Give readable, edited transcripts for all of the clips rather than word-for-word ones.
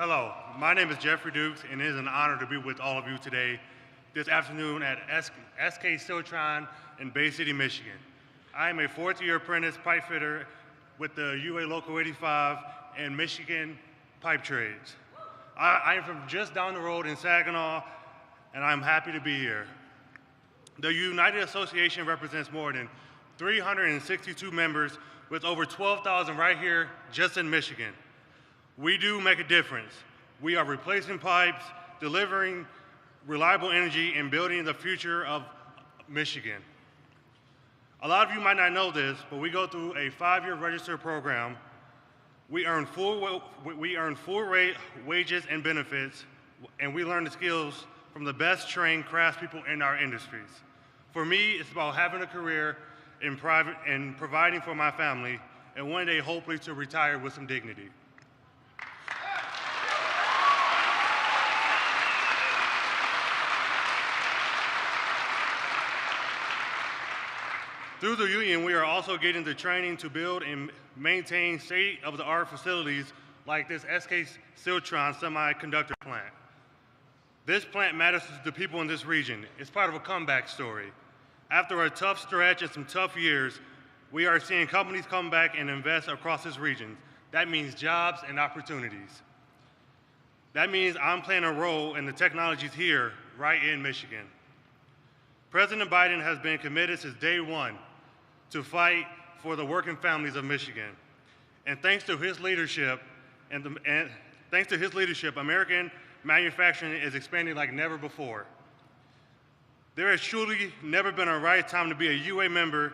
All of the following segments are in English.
Hello, my name is Jeffrey Dukes, and it is an honor to be with all of you today, this afternoon at SK Siltron in Bay City, Michigan. I am a fourth-year apprentice pipe fitter with the UA Local 85 and Michigan Pipe Trades. I am from just down the road in Saginaw, and I'm happy to be here. The United Association represents more than 362 members with over 12,000 right here just in Michigan. We do make a difference. We are replacing pipes, delivering reliable energy, and building the future of Michigan. A lot of you might not know this, but we go through a 5-year registered program. We earn full rate wages and benefits, and we learn the skills from the best trained craftspeople in our industries. For me, it's about having a career in private and providing for my family, and one day hopefully to retire with some dignity. Through the union, we are also getting the training to build and maintain state-of-the-art facilities like this SK Siltron semiconductor plant. This plant matters to the people in this region. It's part of a comeback story. After a tough stretch and some tough years, we are seeing companies come back and invest across this region. That means jobs and opportunities. That means I'm playing a role in the technologies here, right in Michigan. President Biden has been committed since day one to fight for the working families of Michigan. And thanks to his leadership, American manufacturing is expanding like never before. There has truly never been a right time to be a UA member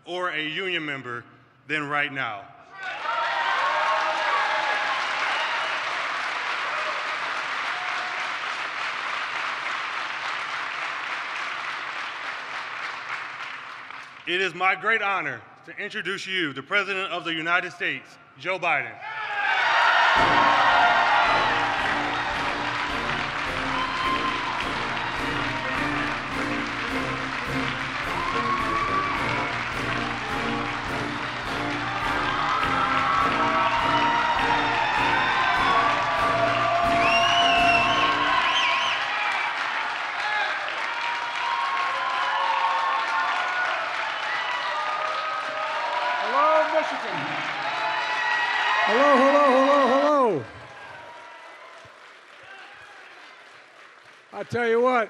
or a union member than right now. It is my great honor to introduce you the President of the United States, Joe Biden. Hello, hello, hello, hello. I tell you what,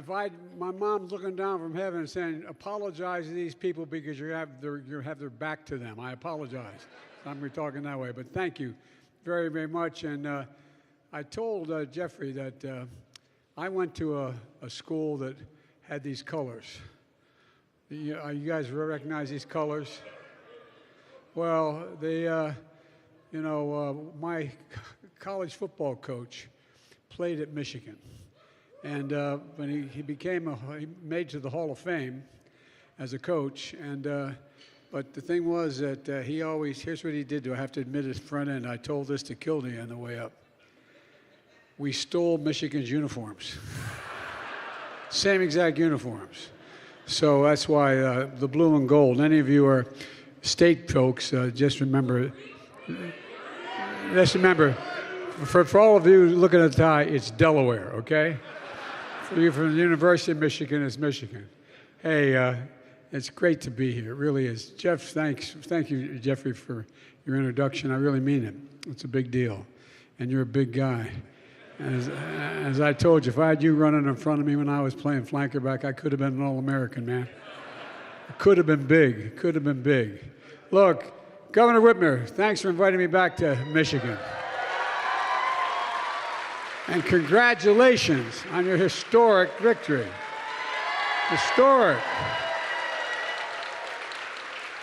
my mom's looking down from heaven and saying, apologize to these people because you have their back to them. I apologize. I'm talking that way, but thank you very, very much. And I told Jeffrey that I went to a school that had these colors. You guys recognize these colors? Well, my college football coach played at Michigan, and when he made to the Hall of Fame as a coach. And but the thing was that here's what he did. Do I have to admit his front end? I told this to Kildee on the way up. We stole Michigan's uniforms, same exact uniforms. So that's why the blue and gold. Any of you are state folks, just remember, for all of you looking at the tie, it's Delaware, okay? For you from the University of Michigan, it's Michigan. Hey, it's great to be here, it really is. Jeff, thank you, Jeffrey, for your introduction. I really mean it. It's a big deal, and you're a big guy. As I told you, if I had you running in front of me when I was playing flanker back, I could have been an All-American, man. It could have been big. It could have been big. Look, Governor Whitmer, thanks for inviting me back to Michigan. And congratulations on your historic victory. Historic.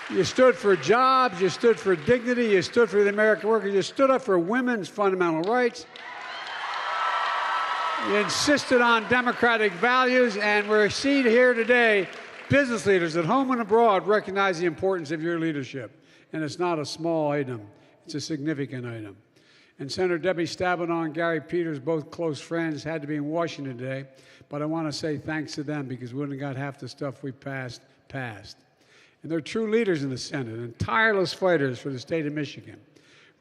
You stood for jobs, you stood for dignity, you stood for the American worker, you stood up for women's fundamental rights. You insisted on democratic values, and we're seeing here today business leaders at home and abroad recognize the importance of your leadership. And it's not a small item, it's a significant item. And Senator Debbie Stabenow and Gary Peters, both close friends, had to be in Washington today, but I want to say thanks to them because we wouldn't have got half the stuff we passed. And they're true leaders in the Senate and tireless fighters for the state of Michigan.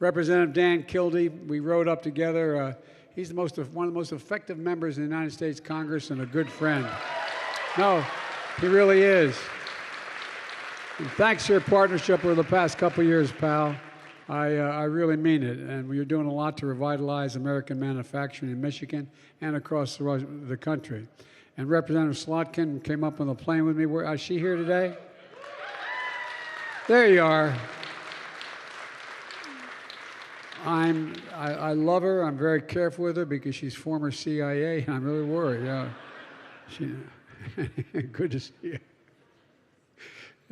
Representative Dan Kildee, we rode up together. He's one of the most effective members of the United States Congress and a good friend. No, he really is. And thanks for your partnership over the past couple of years, pal. I really mean it. And you're doing a lot to revitalize American manufacturing in Michigan and across the country. And Representative Slotkin came up on the plane with me. Is she here today? There you are. I love her. I'm very careful with her because she's former CIA, and I'm really worried. Yeah. Good to see you.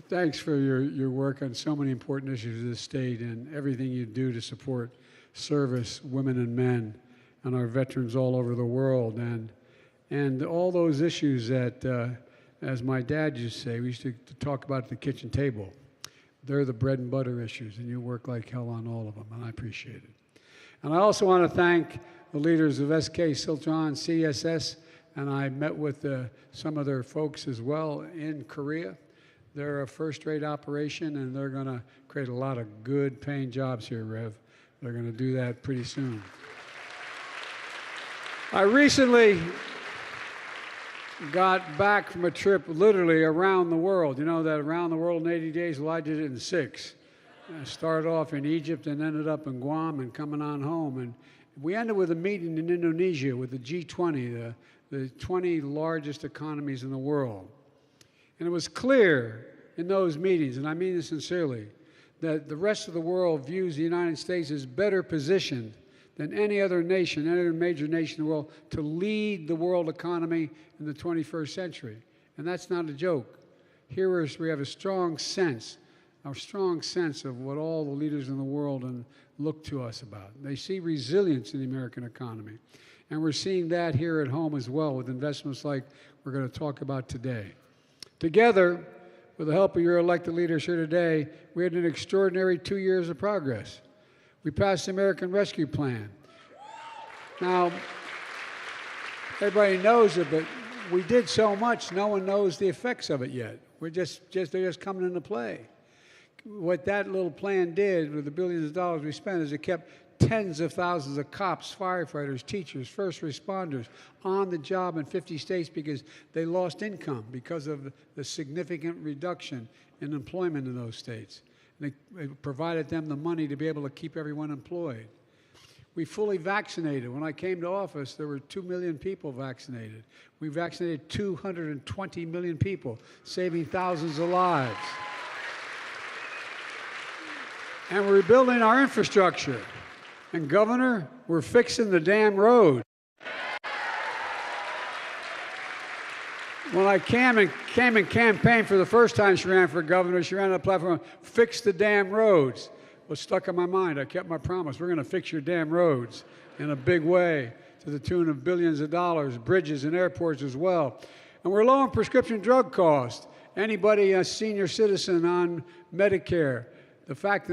Thanks for your work on so many important issues of the state and everything you do to support service, women and men, and our veterans all over the world. And all those issues that, as my dad used to say, we used to talk about at the kitchen table. They're the bread and butter issues, and you work like hell on all of them, and I appreciate it. And I also want to thank the leaders of SK Siltron, CSS, and I met with some of their folks as well in Korea. They're a first-rate operation, and they're going to create a lot of good-paying jobs here, Rev. They're going to do that pretty soon. I recently got back from a trip literally around the world. You know that around the world in 80 days? Well, I did it in 6. I started off in Egypt and ended up in Guam and coming on home. And we ended with a meeting in Indonesia with the G20, the 20 largest economies in the world. And it was clear in those meetings, and I mean this sincerely, that the rest of the world views the United States as better positioned than any other nation, any other major nation in the world, to lead the world economy in the 21st century. And that's not a joke. Here we have a strong sense of what all the leaders in the world look to us about. They see resilience in the American economy. And we're seeing that here at home as well with investments like we're going to talk about today. Together, with the help of your elected leaders here today, we had an extraordinary 2 years of progress. We passed the American Rescue Plan. Now, everybody knows it, but we did so much, no one knows the effects of it yet. They're just coming into play. What that little plan did with the billions of dollars we spent is it kept tens of thousands of cops, firefighters, teachers, first responders on the job in 50 states because they lost income because of the significant reduction in employment in those states. And it provided them the money to be able to keep everyone employed. We fully vaccinated. When I came to office, there were 2 million people vaccinated. We vaccinated 220 million people, saving thousands of lives. And we're rebuilding our infrastructure. And Governor, we're fixing the damn road. When I came and campaigned for the first time she ran for governor, she ran on the platform, fix the damn roads. What's stuck in my mind, I kept my promise. We're going to fix your damn roads in a big way to the tune of billions of dollars, bridges and airports as well. And we're low on prescription drug costs. Anybody, a senior citizen on Medicare, the fact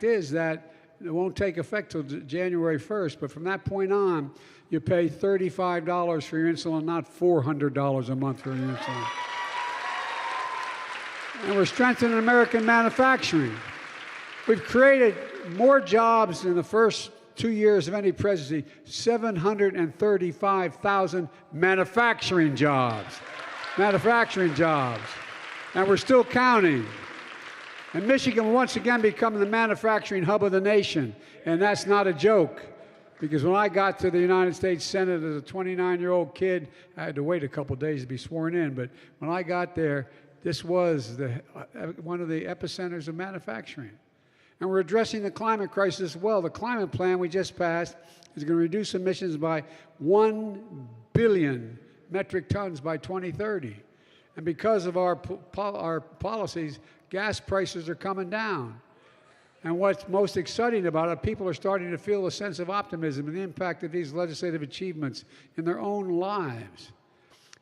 is that it won't take effect till January 1st, but from that point on, you pay $35 for your insulin, not $400 a month for your insulin. And we're strengthening American manufacturing. We've created more jobs in the first 2 years of any presidency, 735,000 manufacturing jobs. Manufacturing jobs. And we're still counting. And Michigan will once again become the manufacturing hub of the nation. And that's not a joke. Because when I got to the United States Senate as a 29-year-old kid, I had to wait a couple days to be sworn in. But when I got there, this was one of the epicenters of manufacturing. And we're addressing the climate crisis as well. The climate plan we just passed is going to reduce emissions by 1 billion metric tons by 2030. And because of our policies, gas prices are coming down. And what's most exciting about it, people are starting to feel a sense of optimism and the impact of these legislative achievements in their own lives.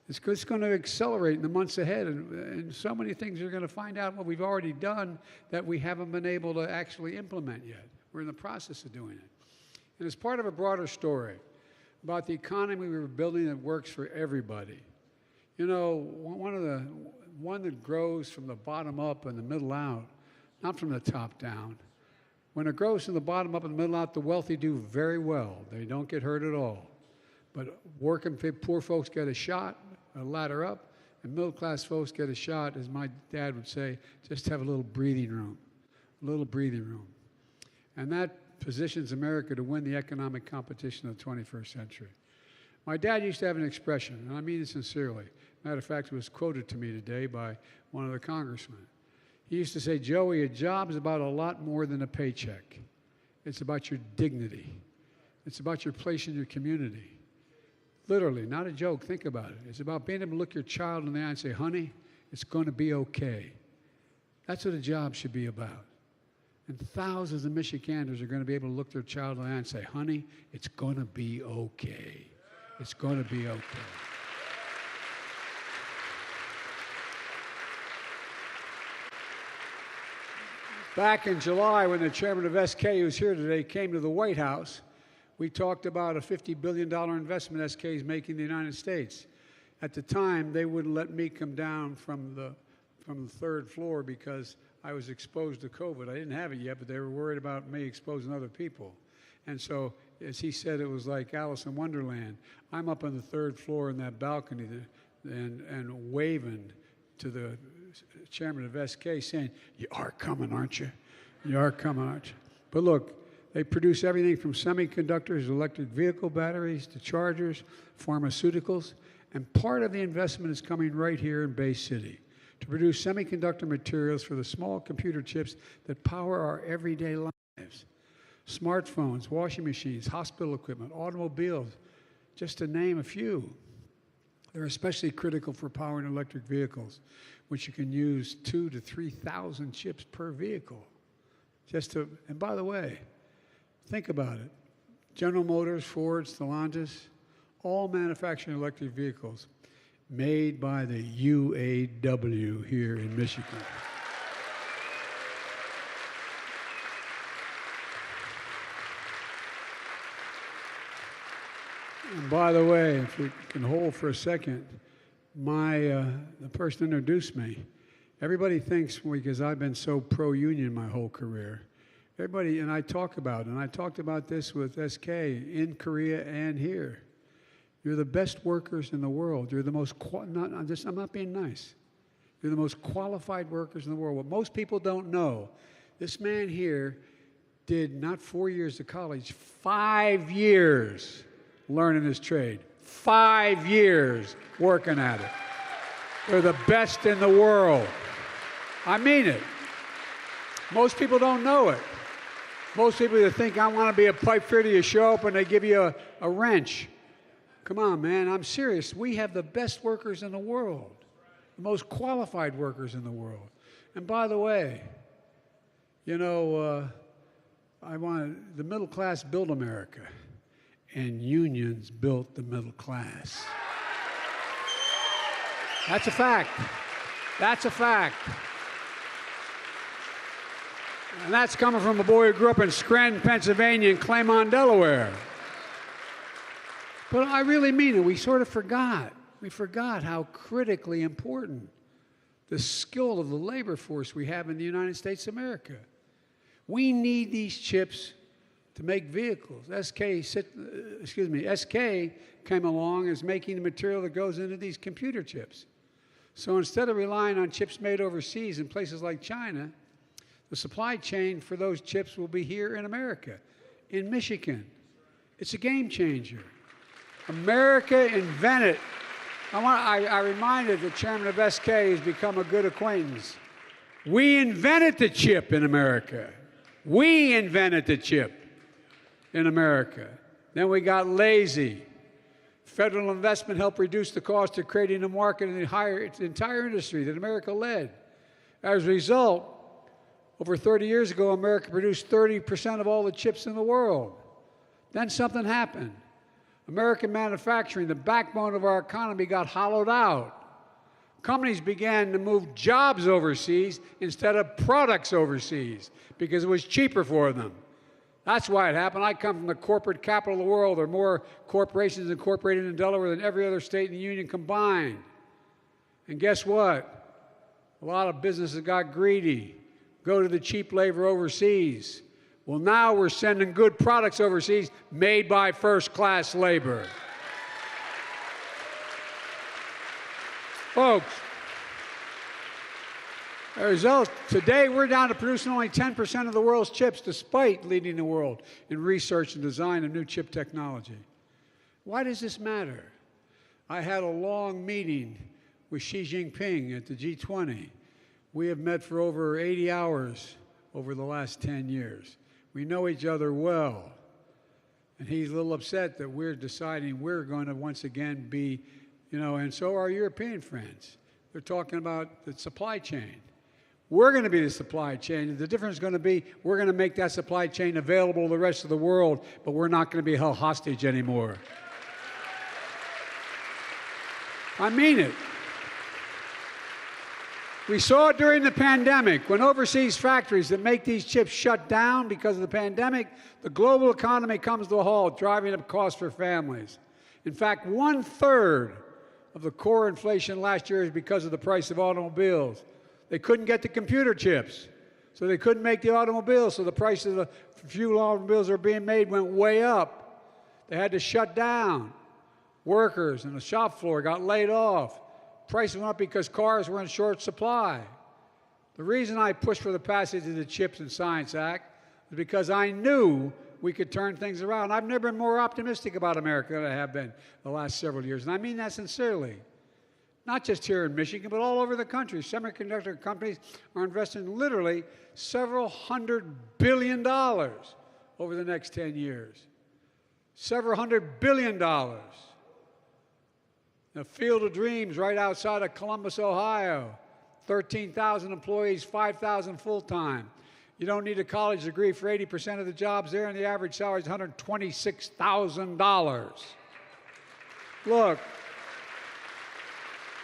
It's going to accelerate in the months ahead, and so many things you're going to find out what we've already done that we haven't been able to actually implement yet. We're in the process of doing it. And it's part of a broader story about the economy we were building that works for everybody. You know, one that grows from the bottom up and the middle out, not from the top down. When it grows from the bottom up and the middle out, the wealthy do very well. They don't get hurt at all. But poor folks get a shot, a ladder up, and middle-class folks get a shot, as my dad would say, just have a little breathing room, And that positions America to win the economic competition of the 21st century. My dad used to have an expression, and I mean it sincerely. Matter of fact, it was quoted to me today by one of the congressmen. He used to say, Joey, a job is about a lot more than a paycheck. It's about your dignity. It's about your place in your community. Literally, not a joke, think about it. It's about being able to look your child in the eye and say, honey, it's going to be okay. That's what a job should be about. And thousands of Michiganders are going to be able to look their child in the eye and say, honey, it's going to be okay. It's going to be okay. Back in July, when the chairman of SK, who's here today, came to the White House, we talked about a $50 billion investment SK is making in the United States. At the time, they wouldn't let me come down from the third floor because I was exposed to COVID. I didn't have it yet, but they were worried about me exposing other people. And so, as he said, it was like Alice in Wonderland. I'm up on the third floor in that balcony and waving to the chairman of SK saying, you are coming, aren't you? You are coming, aren't you? But look, they produce everything from semiconductors, electric vehicle batteries, to chargers, pharmaceuticals, and part of the investment is coming right here in Bay City to produce semiconductor materials for the small computer chips that power our everyday lives. Smartphones, washing machines, hospital equipment, automobiles, just to name a few. They're especially critical for powering electric vehicles, which you can use 2,000 to 3,000 chips per vehicle. And by the way, think about it. General Motors, Ford, Stellantis, all manufacturing electric vehicles made by the UAW here in Michigan. And by the way, if we can hold for a second, the person introduced me. Everybody thinks, because I've been so pro-union my whole career, and I talked about this with SK in Korea and here. You're the best workers in the world. You're the most, I'm not being nice. You're the most qualified workers in the world. What most people don't know, this man here did not 4 years of college, 5 years learning his trade. 5 years working at it. They're the best in the world. I mean it. Most people don't know it. Most people that think, I want to be a pipe fitter, you show up and they give you a wrench. Come on, man, I'm serious. We have the best workers in the world, the most qualified workers in the world. And by the way, the middle class built America, and unions built the middle class. That's a fact. That's a fact. And that's coming from a boy who grew up in Scranton, Pennsylvania, and Claymont, Delaware. But I really mean it. We sort of forgot. We forgot how critically important the skill of the labor force we have in the United States of America. We need these chips to make vehicles. SK came along as making the material that goes into these computer chips. So instead of relying on chips made overseas in places like China, the supply chain for those chips will be here in America, in Michigan. It's a game changer. America invented. I reminded the chairman of SK has become a good acquaintance. We invented the chip in America. We invented the chip in America. Then we got lazy. Federal investment helped reduce the cost of creating a market in the entire industry that America led. As a result, over 30 years ago, America produced 30% of all the chips in the world. Then something happened. American manufacturing, the backbone of our economy, got hollowed out. Companies began to move jobs overseas instead of products overseas because it was cheaper for them. That's why it happened. I come from the corporate capital of the world. There are more corporations incorporated in Delaware than every other state in the union combined. And guess what? A lot of businesses got greedy, go to the cheap labor overseas. Well, now we're sending good products overseas made by first-class labor. Folks, as a result, today we're down to producing only 10% of the world's chips, despite leading the world in research and design of new chip technology. Why does this matter? I had a long meeting with Xi Jinping at the G20. We have met for over 80 hours over the last 10 years. We know each other well. And he's a little upset that we're deciding we're going to once again be, and so are European friends. They're talking about the supply chain. We're going to be the supply chain. The difference is going to be we're going to make that supply chain available to the rest of the world, but we're not going to be held hostage anymore. I mean it. We saw it during the pandemic. When overseas factories that make these chips shut down because of the pandemic, the global economy comes to a halt, driving up costs for families. In fact, 1/3 of the core inflation last year is because of the price of automobiles. They couldn't get the computer chips, so they couldn't make the automobiles, so the price of the few automobiles that are being made went way up. They had to shut down. Workers in the shop floor got laid off. Prices went up because cars were in short supply. The reason I pushed for the passage of the CHIPS and Science Act was because I knew we could turn things around. I've never been more optimistic about America than I have been the last several years, and I mean that sincerely. Not just here in Michigan, but all over the country. Semiconductor companies are investing literally several $100 billion over the next 10 years. Several $100 billion. The Field of Dreams right outside of Columbus, Ohio. 13,000 employees, 5,000 full-time. You don't need a college degree for 80% of the jobs there, and the average salary is $126,000. Look,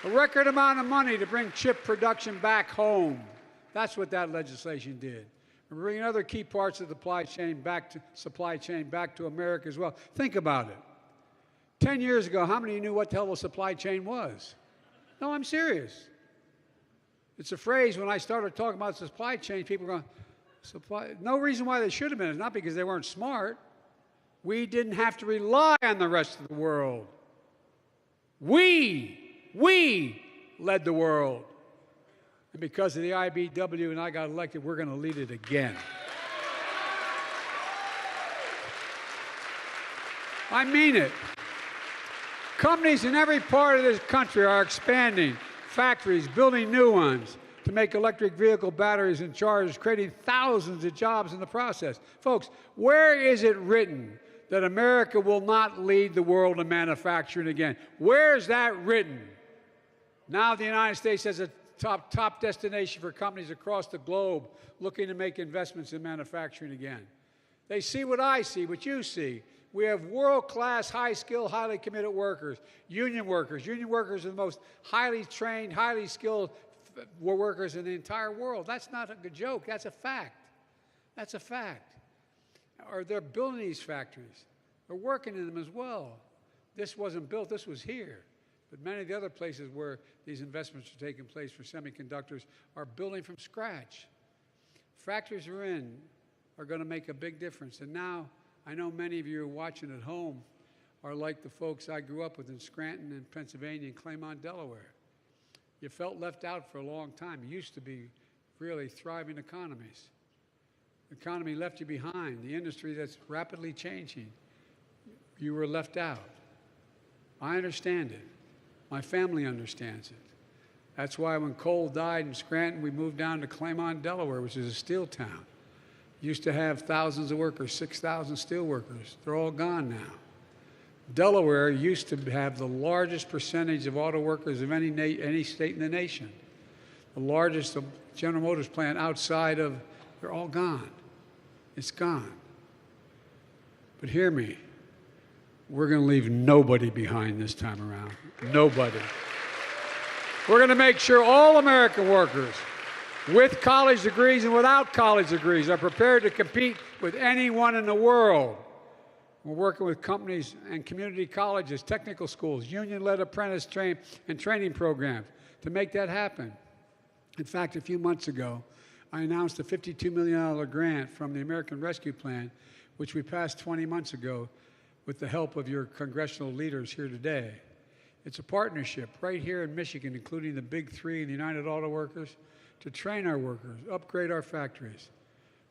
a record amount of money to bring chip production back home. That's what that legislation did. We're bringing other key parts of the supply chain back to America as well. Think about it. 10 years ago, how many of you knew what the hell a supply chain was? No, I'm serious. It's a phrase when I started talking about supply chain, people are going, no reason why they should have been. It's not because they weren't smart. We didn't have to rely on the rest of the world. We led the world. And because of the IBW and I got elected, we're going to lead it again. I mean it. Companies in every part of this country are expanding factories, building new ones to make electric vehicle batteries and chargers, creating thousands of jobs in the process. Folks, where is it written that America will not lead the world in manufacturing again? Where is that written? Now the United States has a top destination for companies across the globe looking to make investments in manufacturing again. They see what I see, what you see. We have world-class, high-skilled, highly committed workers, union workers. Union workers are the most highly trained, highly skilled workers in the entire world. That's not a good joke. That's a fact. That's a fact. Or they're building these factories. They're working in them as well. This wasn't built. This was here. But many of the other places where these investments are taking place for semiconductors are building from scratch. Factories are going to make a big difference. And now, I know many of you who are watching at home are like the folks I grew up with in Scranton and Pennsylvania and Claymont, Delaware. You felt left out for a long time. You used to be really thriving economies. The economy left you behind. The industry that's rapidly changing, you were left out. I understand it. My family understands it. That's why when Cole died in Scranton, we moved down to Claymont, Delaware, which is a steel town. Used to have thousands of workers, 6,000 steel workers. They're all gone now. Delaware used to have the largest percentage of auto workers of any state in the nation. The largest General Motors plant outside of, they're all gone. It's gone. But hear me, we're going to leave nobody behind this time around. Nobody. We're going to make sure all American workers with college degrees and without college degrees are prepared to compete with anyone in the world. We're working with companies and community colleges, technical schools, union-led apprentice training programs to make that happen. In fact, a few months ago, I announced a $52 million grant from the American Rescue Plan, which we passed 20 months ago with the help of your congressional leaders here today. It's a partnership right here in Michigan, including the Big Three and the United Auto Workers, to train our workers, upgrade our factories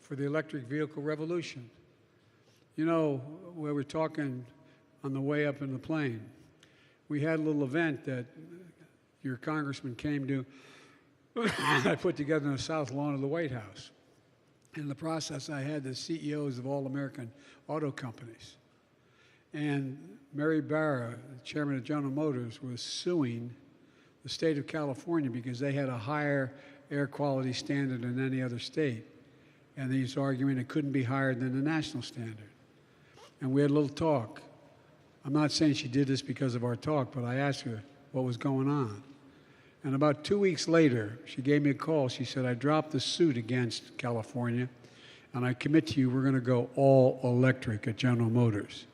for the electric vehicle revolution. You know, we were talking on the way up in the plane. We had a little event that your congressman came to. I put together in the South Lawn of the White House. In the process, I had the CEOs of all American auto companies. And Mary Barra, the chairman of General Motors, was suing the state of California because they had a higher air quality standard than any other state. And he's arguing it couldn't be higher than the national standard. And we had a little talk. I'm not saying she did this because of our talk, but I asked her what was going on. And about 2 weeks later, she gave me a call. She said, I dropped the suit against California, and I commit to you we're going to go all electric at General Motors.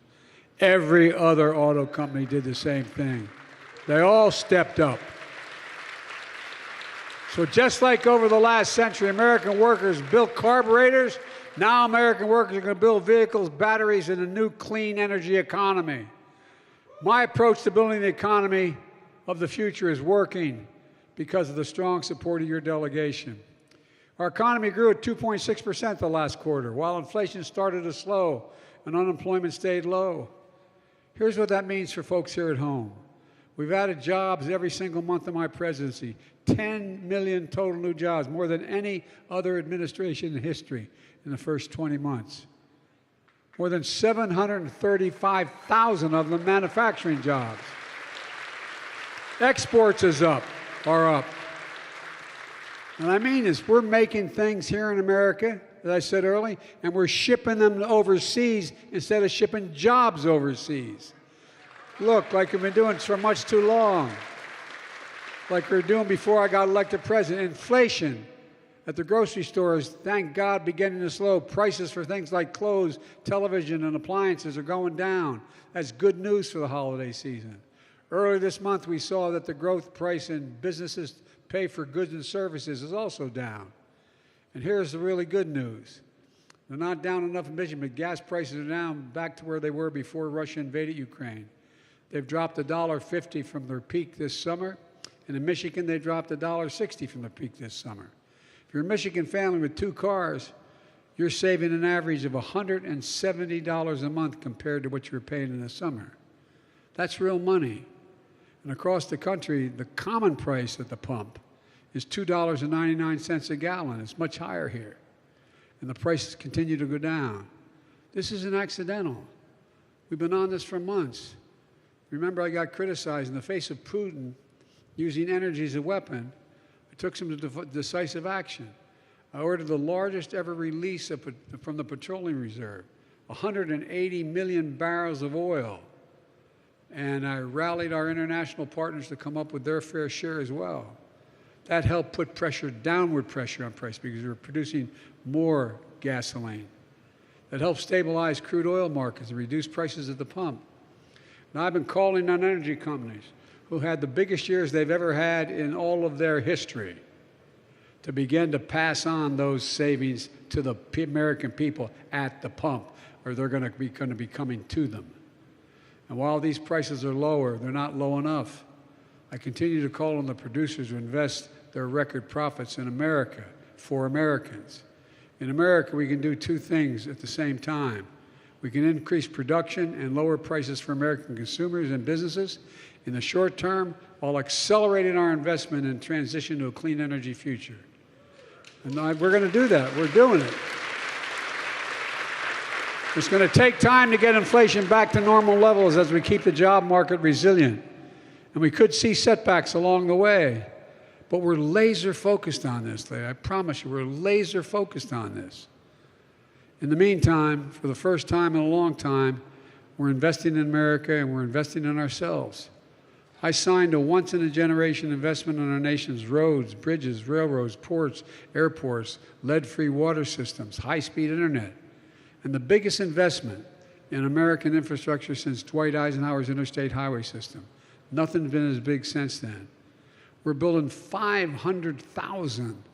Every other auto company did the same thing. They all stepped up. So just like over the last century, American workers built carburetors, now American workers are going to build vehicles, batteries, and a new clean energy economy. My approach to building the economy of the future is working because of the strong support of your delegation. Our economy grew at 2.6% the last quarter, while inflation started to slow and unemployment stayed low. Here's what that means for folks here at home. We've added jobs every single month of my presidency, 10 million total new jobs, more than any other administration in history in the first 20 months. More than 735,000 of them manufacturing jobs. Exports are up. And I mean this, we're making things here in America, as I said earlier, and we're shipping them overseas instead of shipping jobs overseas. Look, like we've been doing for much too long. Like we were doing before I got elected president. Inflation at the grocery stores, thank God, beginning to slow. Prices for things like clothes, television, and appliances are going down. That's good news for the holiday season. Earlier this month, we saw that the growth price in businesses pay for goods and services is also down. And here's the really good news. They're not down enough in Michigan, but gas prices are down back to where they were before Russia invaded Ukraine. They've dropped $1.50 from their peak this summer, and in Michigan, they dropped $1.60 from the peak this summer. If you're a Michigan family with 2 cars, you're saving an average of $170 a month compared to what you were paying in the summer. That's real money. And across the country, the common price at the pump is $2.99 a gallon. It's much higher here. And the prices continue to go down. This isn't accidental. We've been on this for months. Remember, I got criticized in the face of Putin using energy as a weapon. I took some decisive action. I ordered the largest ever release from the Petroleum Reserve, 180 million barrels of oil. And I rallied our international partners to come up with their fair share as well. That helped put downward pressure on price because we were producing more gasoline. That helped stabilize crude oil markets and reduce prices at the pump. Now, I've been calling on energy companies who had the biggest years they've ever had in all of their history to begin to pass on those savings to the American people at the pump, or they're going to be coming to them. And while these prices are lower, they're not low enough. I continue to call on the producers to invest their record profits in America for Americans. In America, we can do 2 things at the same time. We can increase production and lower prices for American consumers and businesses in the short term while accelerating our investment in transition to a clean energy future. And we're going to do that. We're doing it. It's going to take time to get inflation back to normal levels as we keep the job market resilient. And we could see setbacks along the way. But we're laser focused on this, I promise you, we're laser focused on this. In the meantime, for the first time in a long time, we're investing in America and we're investing in ourselves. I signed a once-in-a-generation investment in our nation's roads, bridges, railroads, ports, airports, lead-free water systems, high-speed internet, and the biggest investment in American infrastructure since Dwight Eisenhower's interstate highway system. Nothing's been as big since then. We're building 500,000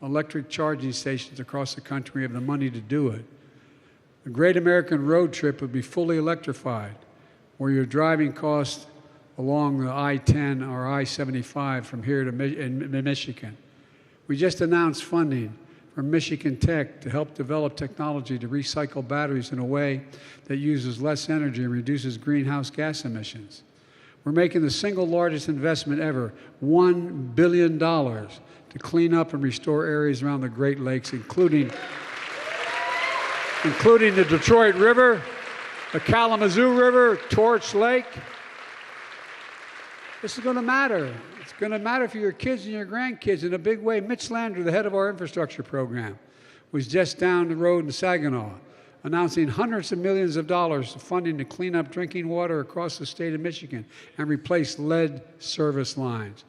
electric charging stations across the country. We have the money to do it. The Great American Road Trip would be fully electrified, where your driving costs along the I-10 or I-75 from here to Michigan. We just announced funding from Michigan Tech to help develop technology to recycle batteries in a way that uses less energy and reduces greenhouse gas emissions. We're making the single largest investment ever, $1 billion, to clean up and restore areas around the Great Lakes, including the Detroit River, the Kalamazoo River, Torch Lake. This is going to matter. It's going to matter for your kids and your grandkids in a big way. Mitch Landrieu, the head of our infrastructure program, was just down the road in Saginaw, announcing hundreds of millions of dollars of funding to clean up drinking water across the state of Michigan and replace lead service lines.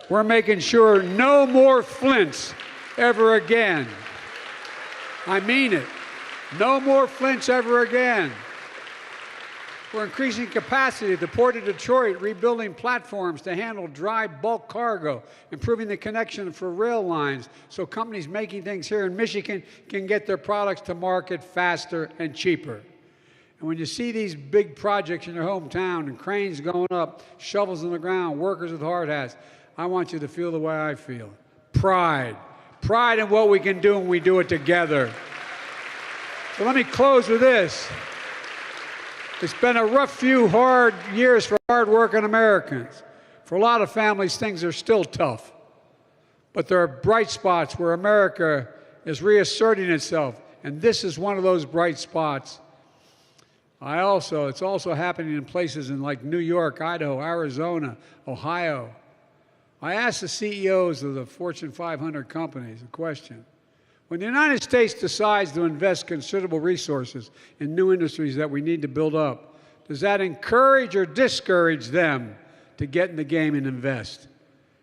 We're making sure no more Flints ever again. I mean it. No more Flints ever again. We're increasing capacity at the Port of Detroit, rebuilding platforms to handle dry bulk cargo, improving the connection for rail lines so companies making things here in Michigan can get their products to market faster and cheaper. And when you see these big projects in your hometown and cranes going up, shovels in the ground, workers with hard hats, I want you to feel the way I feel. Pride. Pride in what we can do when we do it together. So let me close with this. It's been a rough few hard years for hard-working Americans. For a lot of families, things are still tough. But there are bright spots where America is reasserting itself, and this is one of those bright spots. It's also happening in places in like New York, Idaho, Arizona, Ohio. I asked the CEOs of the Fortune 500 companies a question. When the United States decides to invest considerable resources in new industries that we need to build up, does that encourage or discourage them to get in the game and invest?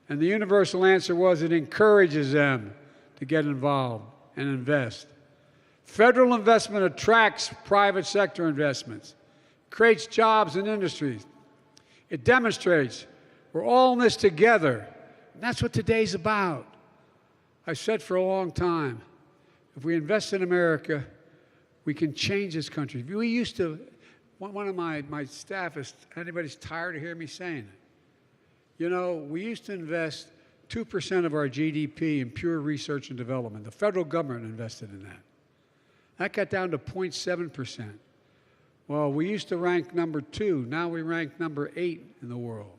And the universal answer was it encourages them to get involved and invest. Federal investment attracts private sector investments, creates jobs and industries. It demonstrates we're all in this together. And that's what today's about. I've said for a long time, if we invest in America, we can change this country. We used to, one of my staff, anybody's tired of hearing me saying it. You know, we used to invest 2% of our GDP in pure research and development. The federal government invested in that. That got down to 0.7%. Well, we used to rank number 2. Now we rank number 8 in the world.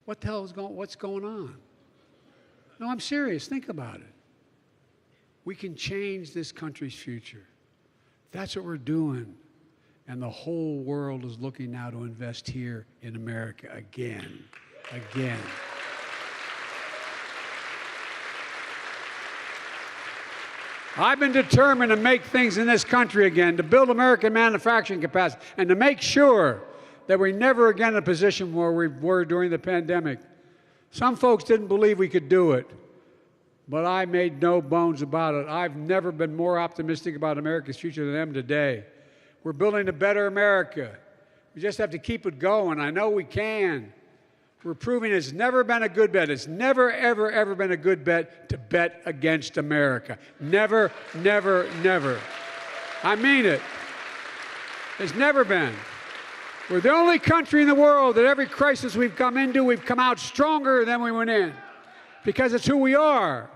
What the hell is what's going on? No, I'm serious. Think about it. We can change this country's future. That's what we're doing. And the whole world is looking now to invest here in America again. Again. I've been determined to make things in this country again, to build American manufacturing capacity, and to make sure that we're never again in a position where we were during the pandemic. Some folks didn't believe we could do it. But I made no bones about it. I've never been more optimistic about America's future than I am today. We're building a better America. We just have to keep it going. I know we can. We're proving it's never been a good bet. It's never, ever, ever been a good bet to bet against America. Never, never, never. I mean it. It's never been. We're the only country in the world that every crisis we've come into, we've come out stronger than we went in. Because it's who we are.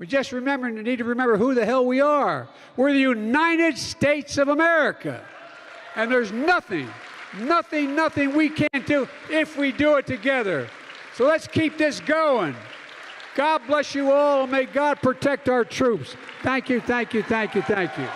We just need to remember who the hell we are. We're the United States of America. And there's nothing we can't do if we do it together. So let's keep this going. God bless you all, and may God protect our troops. Thank you, thank you, thank you, thank you.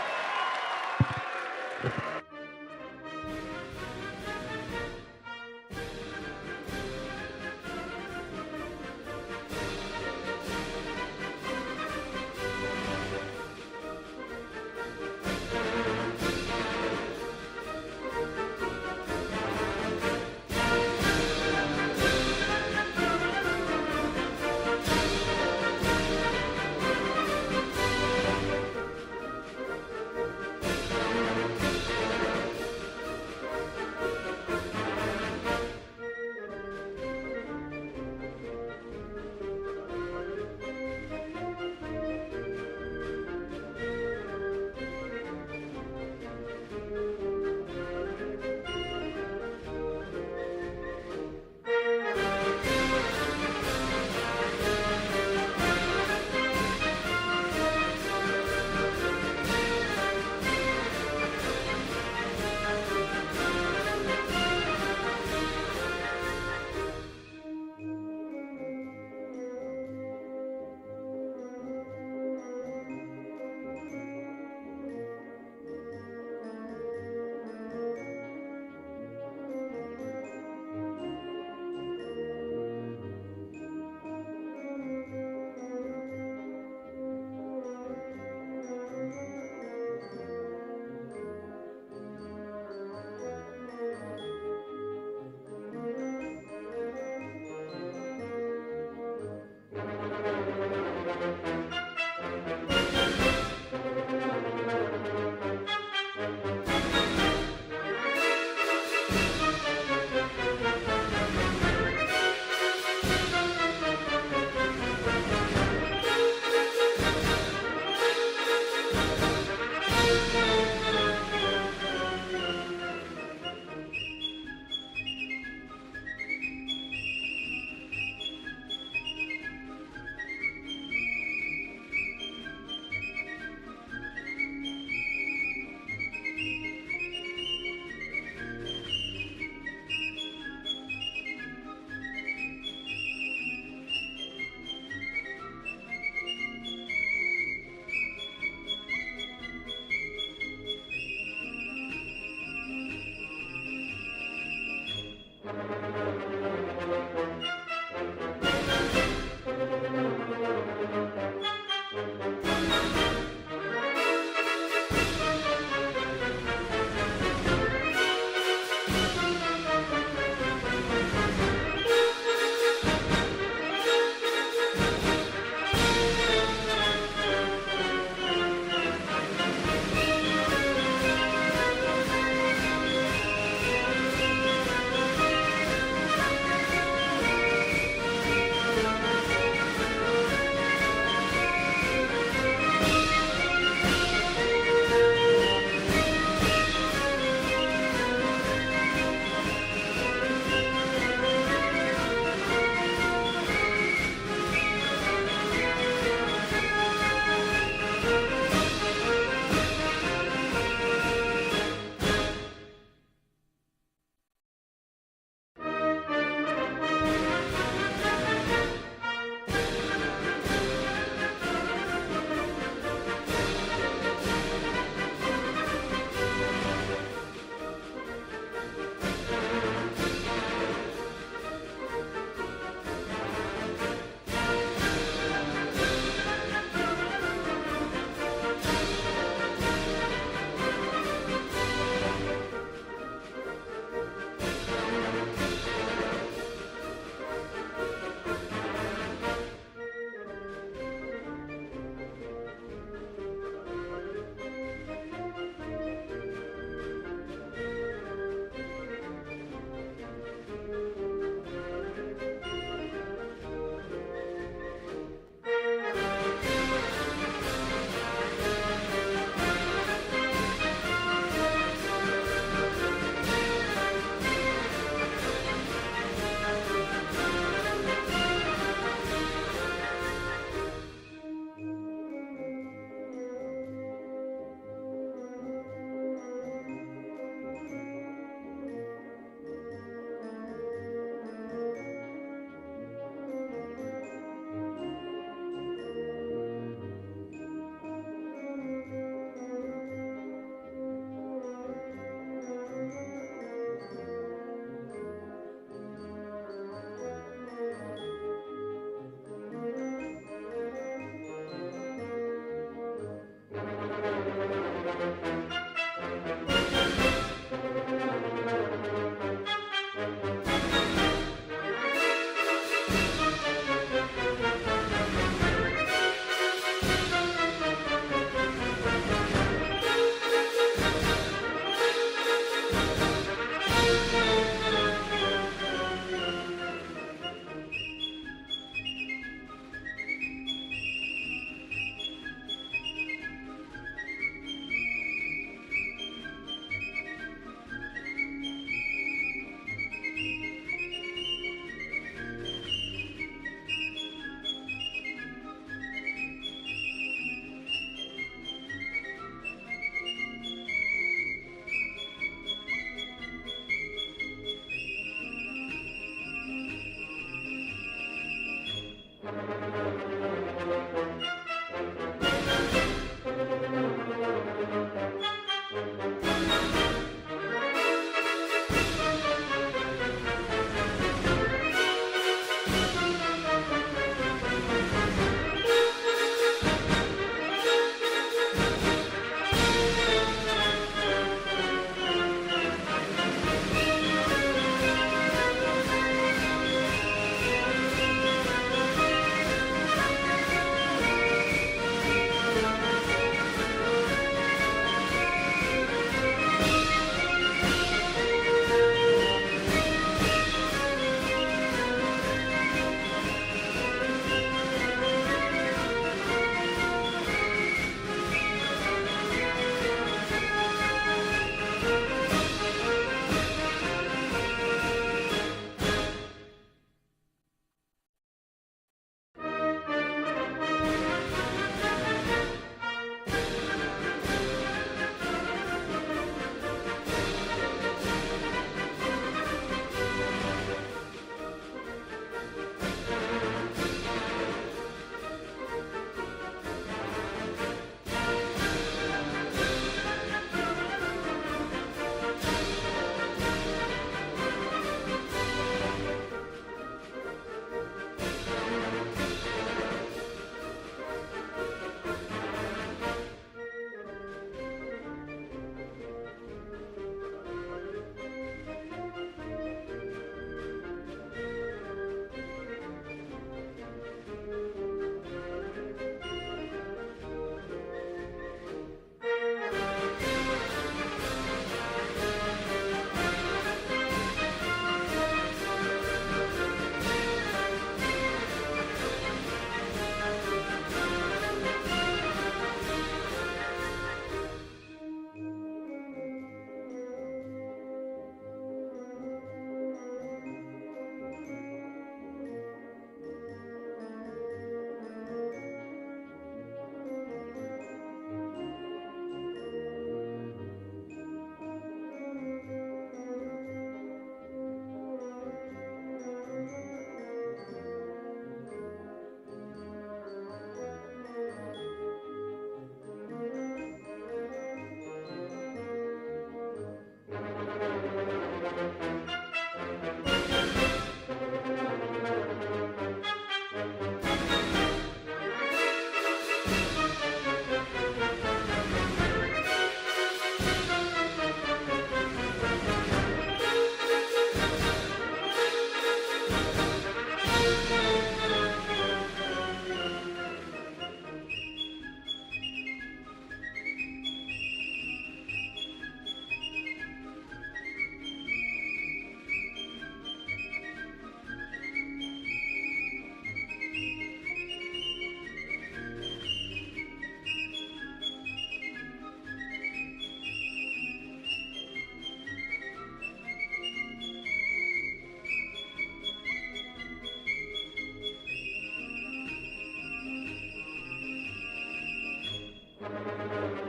you.